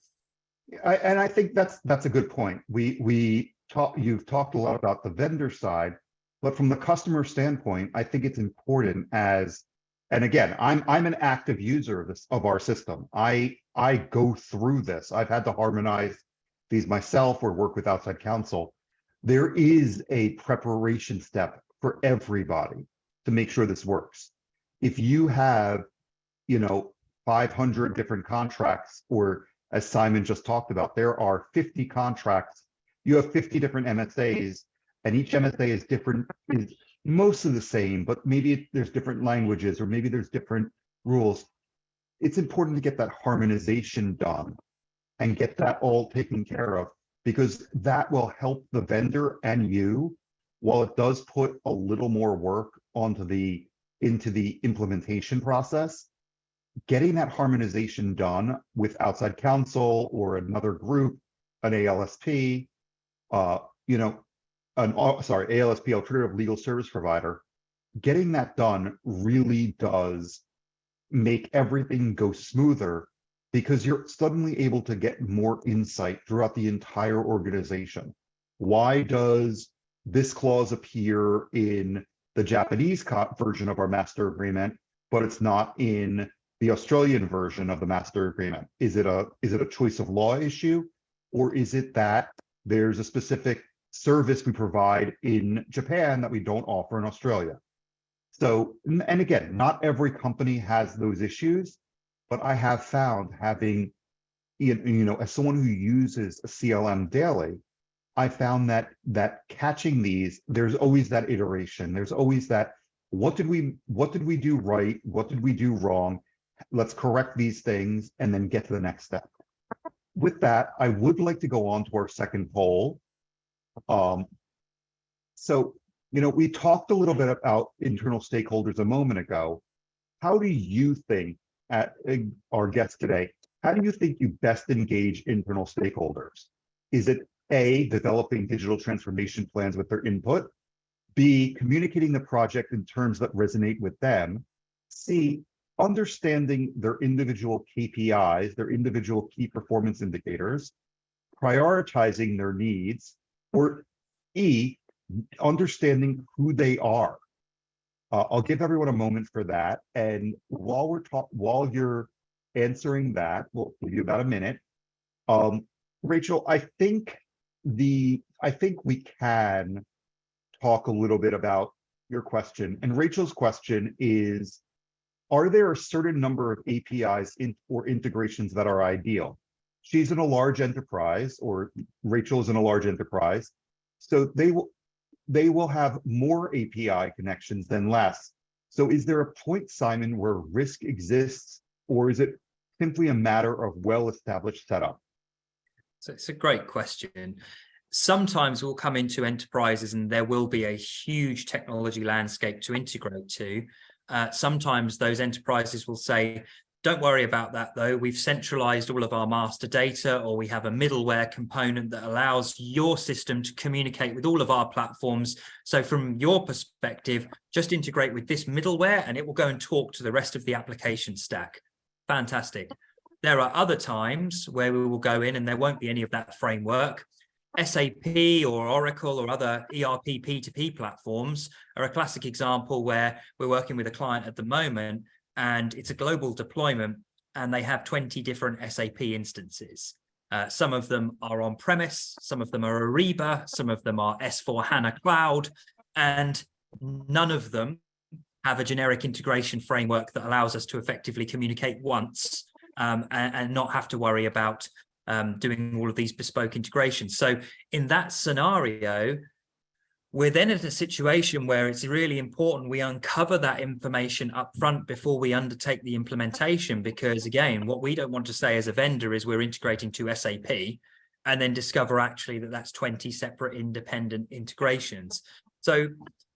And I think that's a good point. You've talked a lot about the vendor side, but from the customer standpoint, I think it's important and again, I'm an active user of our system. I go through this. I've had to harmonize these myself or work with outside counsel. There is a preparation step for everybody to make sure this works. If you have, 500 different contracts, or as Simon just talked about, there are 50 contracts. You have 50 different MSAs, and each MSA is different, is most of the same, but maybe there's different languages, or maybe there's different rules. It's important to get that harmonization done and get that all taken care of, because that will help the vendor and you, while it does put a little more work into the implementation process. Getting that harmonization done with outside counsel or another group, an ALSP, ALSP, alternative legal service provider, getting that done really does make everything go smoother, because you're suddenly able to get more insight throughout the entire organization. Why does this clause appear in the Japanese version of our master agreement, but it's not in the Australian version of the master agreement? Is it a choice of law issue, or is it that there's a specific service we provide in Japan that we don't offer in Australia? So, and again, not every company has those issues, but I have found having, as someone who uses a CLM daily, I found that catching these, there's always that iteration. There's always that, what did we do right? What did we do wrong? Let's correct these things and then get to the next step. with that, I would like to go on to our second poll. So, we talked a little bit about internal stakeholders a moment ago. How do you think, our guest today, how do you think you best engage internal stakeholders? Is it A, developing digital transformation plans with their input? B, communicating the project in terms that resonate with them? C, understanding their individual KPIs, their individual key performance indicators, prioritizing their needs? Or E, understanding who they are? I'll give everyone a moment for that. And while you're answering that, we'll give you about a minute. Rachel, I think we can talk a little bit about your question. And Rachel's question is, are there a certain number of APIs or integrations that are ideal? She's in a large enterprise, or Rachel is in a large enterprise, so they will have more API connections than less. So is there a point, Simon, where risk exists, or is it simply a matter of well-established setup? So it's a great question. Sometimes we'll come into enterprises and there will be a huge technology landscape to integrate to. Sometimes those enterprises will say, don't worry about that though, we've centralized all of our master data, or we have a middleware component that allows your system to communicate with all of our platforms. So from your perspective, just integrate with this middleware and it will go and talk to the rest of the application stack. Fantastic. There are other times where we will go in and there won't be any of that framework. SAP or Oracle or other ERP P2P platforms are a classic example where we're working with a client at the moment, and it's a global deployment and they have 20 different SAP instances. Some of them are on premise, some of them are Ariba, some of them are S/4HANA Cloud, and none of them have a generic integration framework that allows us to effectively communicate once and not have to worry about doing all of these bespoke integrations. So in that scenario, we're then in a situation where it's really important we uncover that information up front before we undertake the implementation, because again, what we don't want to say as a vendor is we're integrating to SAP and then discover actually that that's 20 separate independent integrations. So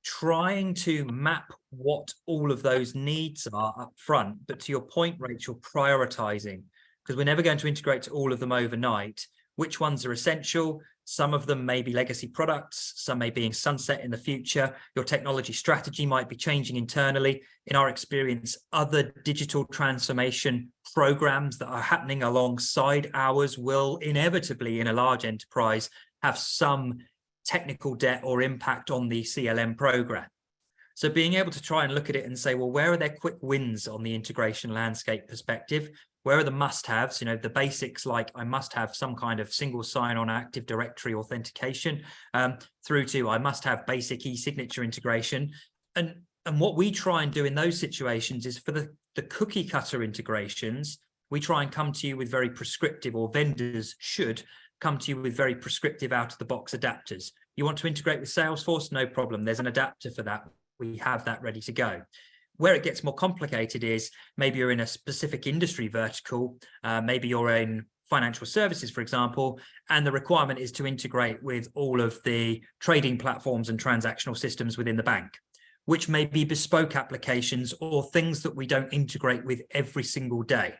trying to map what all of those needs are up front, but to your point, Rachel, prioritizing, because we're never going to integrate to all of them overnight. Which ones are essential? Some of them may be legacy products, some may be in sunset in the future. Your technology strategy might be changing internally. In our experience, other digital transformation programs that are happening alongside ours will inevitably, in a large enterprise, have some technical debt or impact on the CLM program. So being able to try and look at it and say, well, where are there quick wins on the integration landscape perspective? Where are the must-haves? The basics, like I must have some kind of single sign-on Active Directory authentication, through to I must have basic e-signature integration. And what we try and do in those situations is for the cookie cutter integrations, we try and come to you with very prescriptive, or vendors should come to you with very prescriptive out-of-the-box adapters. You want to integrate with Salesforce? No problem. There's an adapter for that. We have that ready to go. Where it gets more complicated is maybe you're in a specific industry vertical, maybe you're in financial services, for example, and the requirement is to integrate with all of the trading platforms and transactional systems within the bank, which may be bespoke applications or things that we don't integrate with every single day.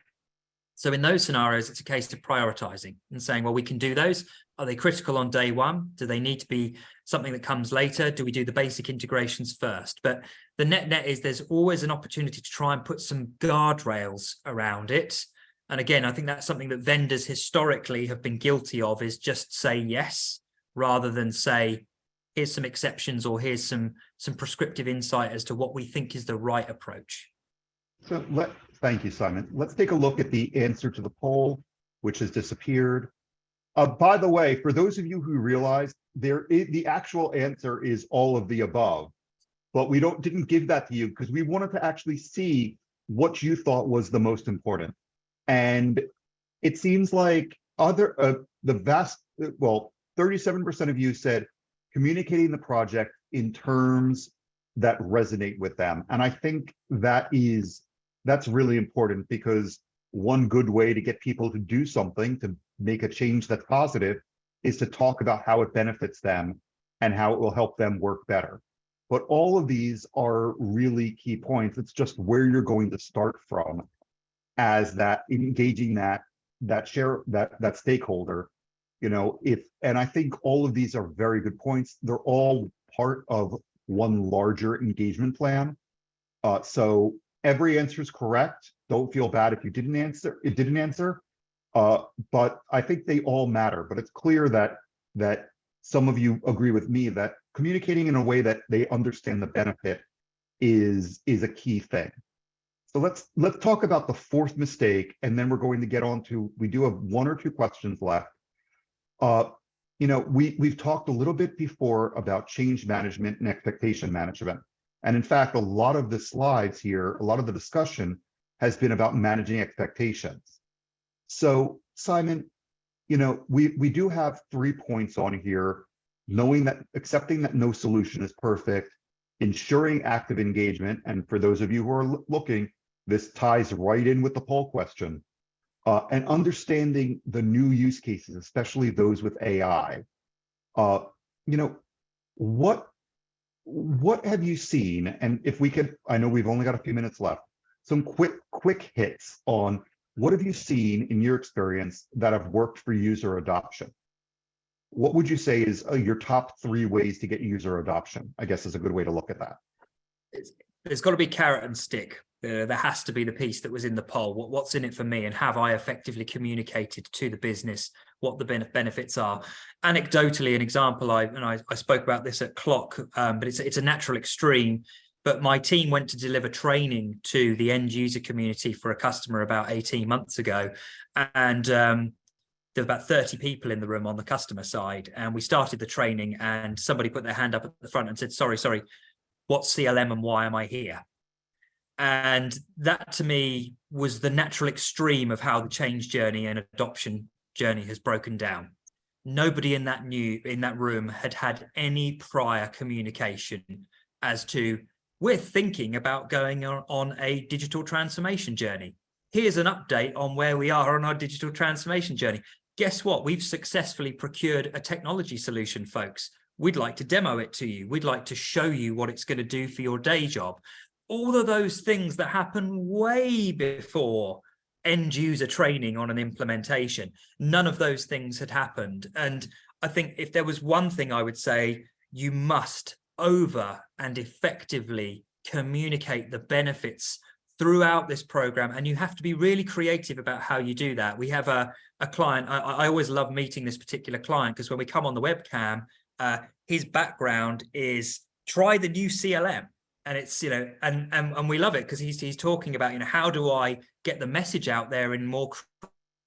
So in those scenarios, it's a case of prioritizing and saying, well, we can do those. Are they critical on day one? Do they need to be something that comes later? Do we do the basic integrations first? But the net is there's always an opportunity to try and put some guardrails around it. And again, I think that's something that vendors historically have been guilty of, is just say yes, rather than say, here's some exceptions, or here's some prescriptive insight as to what we think is the right approach. So thank you, Simon. Let's take a look at the answer to the poll, which has disappeared. By the way, for those of you who realize, the actual answer is all of the above, but we didn't give that to you because we wanted to actually see what you thought was the most important. And it seems like 37% of you said communicating the project in terms that resonate with them. And I think that's really important, because one good way to get people to do something, to make a change that's positive, is to talk about how it benefits them and how it will help them work better. But all of these are really key points. It's just where you're going to start from as that engaging that stakeholder. And I think all of these are very good points. They're all part of one larger engagement plan. So every answer is correct. Don't feel bad if you didn't answer. It didn't answer. But I think they all matter. But it's clear that some of you agree with me that communicating in a way that they understand the benefit is a key thing. So let's talk about the fourth mistake, and then we're going to get on to, we do have one or two questions left. We've talked a little bit before about change management and expectation management. And in fact, a lot of the slides here, a lot of the discussion has been about managing expectations. So Simon, we do have 3 points on here: accepting that no solution is perfect, ensuring active engagement. And for those of you who are looking, this ties right in with the poll question, and understanding the new use cases, especially those with AI. What have you seen? And if we could, I know we've only got a few minutes left, some quick hits on what have you seen in your experience that have worked for user adoption? What would you say is your top 3 ways to get user adoption? I guess is a good way to look at that. There's got to be carrot and stick. There has to be the piece that was in the poll. What's in it for me, and have I effectively communicated to the business what the benefits are? Anecdotally, an example, I spoke about this at Clock, but it's a natural extreme. But my team went to deliver training to the end user community for a customer about 18 months ago, and there were about 30 people in the room on the customer side. And we started the training, and somebody put their hand up at the front and said, sorry, what's CLM and why am I here? And that to me was the natural extreme of how the change journey and adoption journey has broken down. Nobody in that room had any prior communication as to, we're thinking about going on a digital transformation journey. Here's an update on where we are on our digital transformation journey. Guess what? We've successfully procured a technology solution, folks. We'd like to demo it to you. We'd like to show you what it's going to do for your day job. All of those things that happen way before end user training on an implementation, none of those things had happened. And I think if there was one thing I would say, you must over and effectively communicate the benefits throughout this program, and you have to be really creative about how you do that. We have a client, I always love meeting this particular client, because when we come on the webcam, his background is try the new CLM. And it's, and we love it because he's talking about, how do I get the message out there in more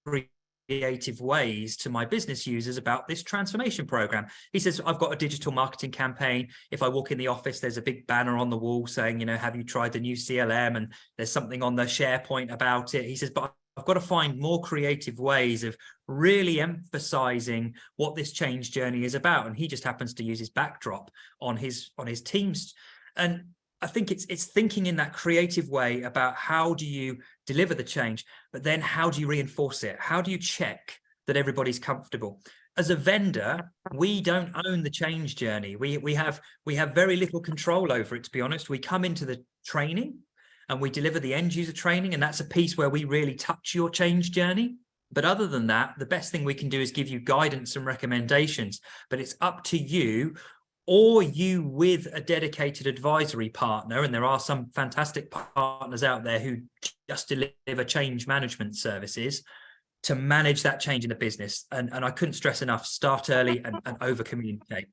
creative ways to my business users about this transformation program. He says, I've got a digital marketing campaign. If I walk in the office, there's a big banner on the wall saying, have you tried the new CLM? And there's something on the SharePoint about it. He says, but I've got to find more creative ways of really emphasizing what this change journey is about. And he just happens to use his backdrop on his Teams. And I think it's thinking in that creative way about how do you deliver the change, but then how do you reinforce it? How do you check that everybody's comfortable? As a vendor, we don't own the change journey. We have very little control over it, to be honest. We come into the training and we deliver the end user training, and that's a piece where we really touch your change journey. But other than that, the best thing we can do is give you guidance and recommendations, but it's up to you, or you with a dedicated advisory partner, and there are some fantastic partners out there who just deliver change management services to manage that change in the business. And I couldn't stress enough, start early and over communicate.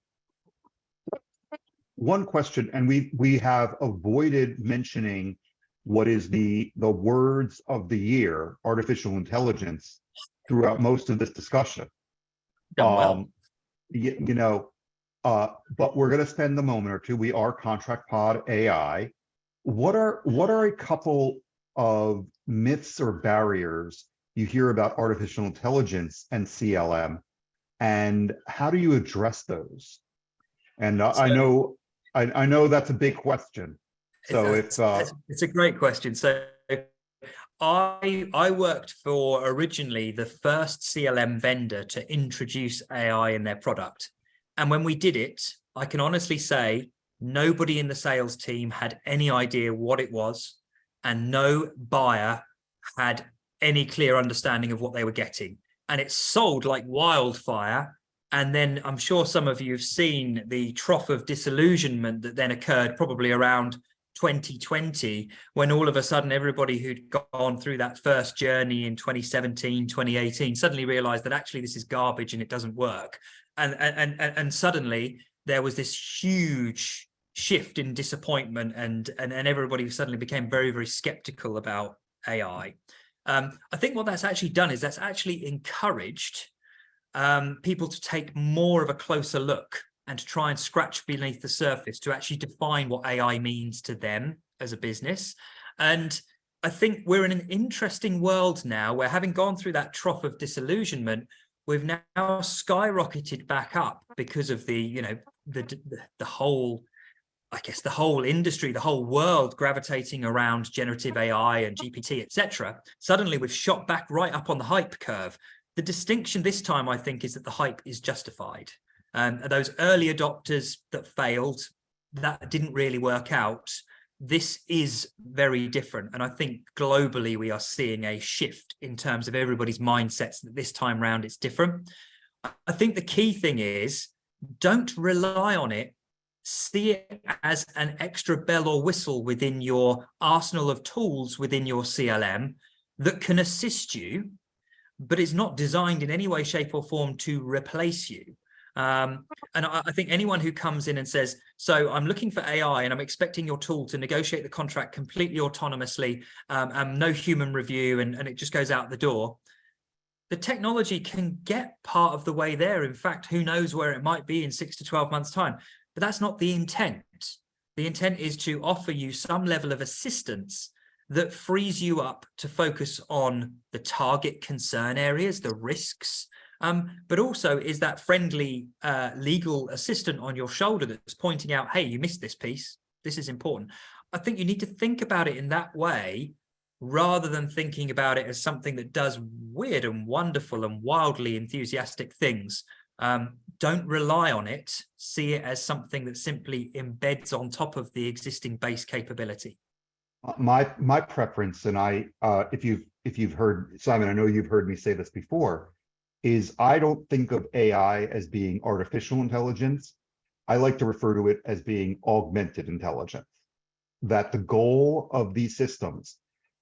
One question, and we have avoided mentioning what is the words of the year, artificial intelligence, throughout most of this discussion. Done well. But we're going to spend a moment or two. We are ContractPodAi. What are a couple of myths or barriers you hear about artificial intelligence and CLM, and how do you address those? And I know that's a big question. So it's a great question. So I worked for originally the first CLM vendor to introduce AI in their product. And when we did it, I can honestly say nobody in the sales team had any idea what it was, and no buyer had any clear understanding of what they were getting. And it sold like wildfire. And then I'm sure some of you have seen the trough of disillusionment that then occurred probably around 2020, when all of a sudden everybody who'd gone through that first journey in 2017, 2018 suddenly realized that actually this is garbage and it doesn't work. And suddenly there was this huge shift in disappointment, and everybody suddenly became very, very skeptical about AI. I think what that's actually done is that's actually encouraged people to take more of a closer look and to try and scratch beneath the surface to actually define what AI means to them as a business. And I think we're in an interesting world now where, having gone through that trough of disillusionment, we've now skyrocketed back up because of the whole, I guess, the whole industry, the whole world gravitating around generative AI and GPT, etc. Suddenly we've shot back right up on the hype curve. The distinction this time, I think, is that the hype is justified. Those early adopters that failed, that didn't really work out. This is very different. And I think globally we are seeing a shift in terms of everybody's mindsets that this time round it's different. I think the key thing is, don't rely on it. See it as an extra bell or whistle within your arsenal of tools within your CLM that can assist you, but is not designed in any way, shape or form to replace you. And I think anyone who comes in and says, so I'm looking for AI and I'm expecting your tool to negotiate the contract completely autonomously, and no human review, and it just goes out the door. The technology can get part of the way there. In fact, who knows where it might be in 6 to 12 months' time. But that's not the intent. The intent is to offer you some level of assistance that frees you up to focus on the target concern areas, the risks, but also is that friendly legal assistant on your shoulder that's pointing out, hey, you missed this piece. This is important. I think you need to think about it in that way, rather than thinking about it as something that does weird and wonderful and wildly enthusiastic things. Don't rely on it. See it as something that simply embeds on top of the existing base capability. My preference, and if you've heard, Simon, I know you've heard me say this before, is I don't think of AI as being artificial intelligence. I like to refer to it as being augmented intelligence. That the goal of these systems,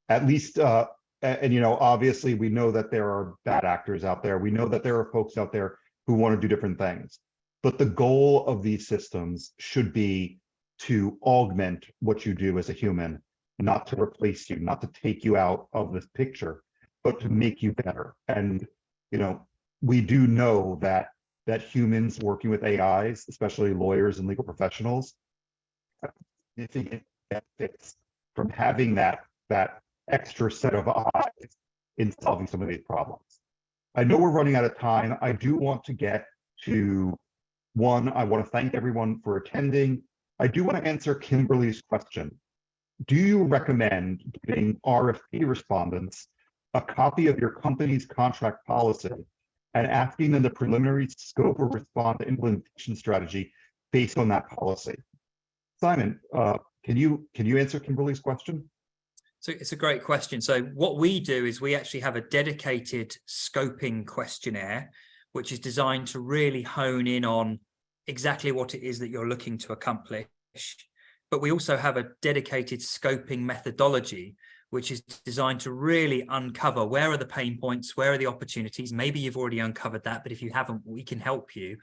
at least, and obviously we know that there are bad actors out there. We know that there are folks out there who want to do different things. But the goal of these systems should be to augment what you do as a human, not to replace you, not to take you out of this picture, but to make you better. And we do know that humans working with AIs, especially lawyers and legal professionals, significant benefits from having that extra set of eyes in solving some of these problems. I know we're running out of time. I do want to get to one. I want to thank everyone for attending. I do want to answer Kimberly's question. Do you recommend giving RFP respondents a copy of your company's contract policy and asking them the preliminary scope of response to implementation strategy based on that policy? Simon, can you answer Kimberly's question? So it's a great question. So what we do is we actually have a dedicated scoping questionnaire, which is designed to really hone in on exactly what it is that you're looking to accomplish. But we also have a dedicated scoping methodology, which is designed to really uncover where are the pain points, where are the opportunities. Maybe you've already uncovered that, but if you haven't, we can help you.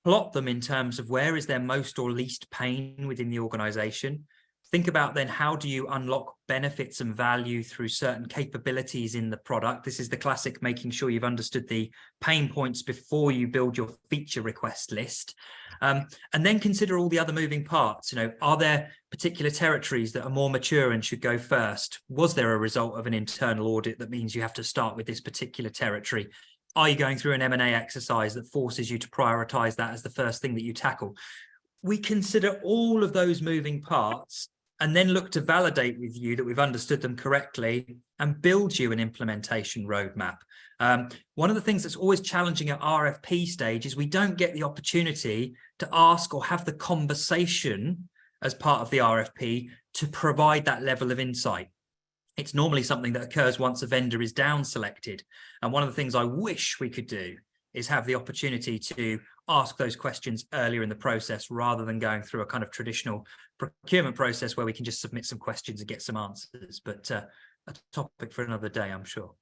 Plot them in terms of where is there most or least pain within the organization. Think about then, how do you unlock benefits and value through certain capabilities in the product? This is the classic making sure you've understood the pain points before you build your feature request list. And then consider all the other moving parts. Are there particular territories that are more mature and should go first? Was there a result of an internal audit that means you have to start with this particular territory? Are you going through an M&A exercise that forces you to prioritize that as the first thing that you tackle? We consider all of those moving parts and then look to validate with you that we've understood them correctly, and build you an implementation roadmap. One of the things that's always challenging at RFP stage is we don't get the opportunity to ask or have the conversation as part of the RFP to provide that level of insight. It's normally something that occurs once a vendor is down selected. And one of the things I wish we could do is have the opportunity to ask those questions earlier in the process rather than going through a kind of traditional procurement process where we can just submit some questions and get some answers. But a topic for another day, I'm sure.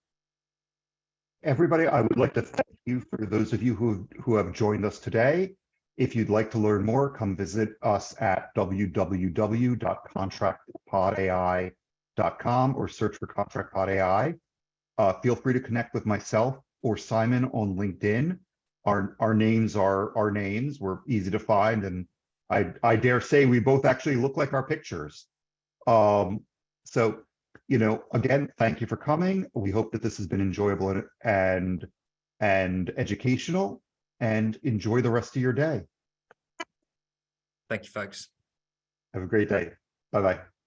Everybody, I would like to thank you for those of you who have joined us today. If you'd like to learn more, come visit us at www.contractpodai.com or search for ContractPodAi. Feel free to connect with myself or Simon on LinkedIn. Our names are our names. We're easy to find, and I dare say we both actually look like our pictures. So, again, thank you for coming. We hope that this has been enjoyable and educational, and enjoy the rest of your day. Thank you, folks. Have a great day. Bye-bye.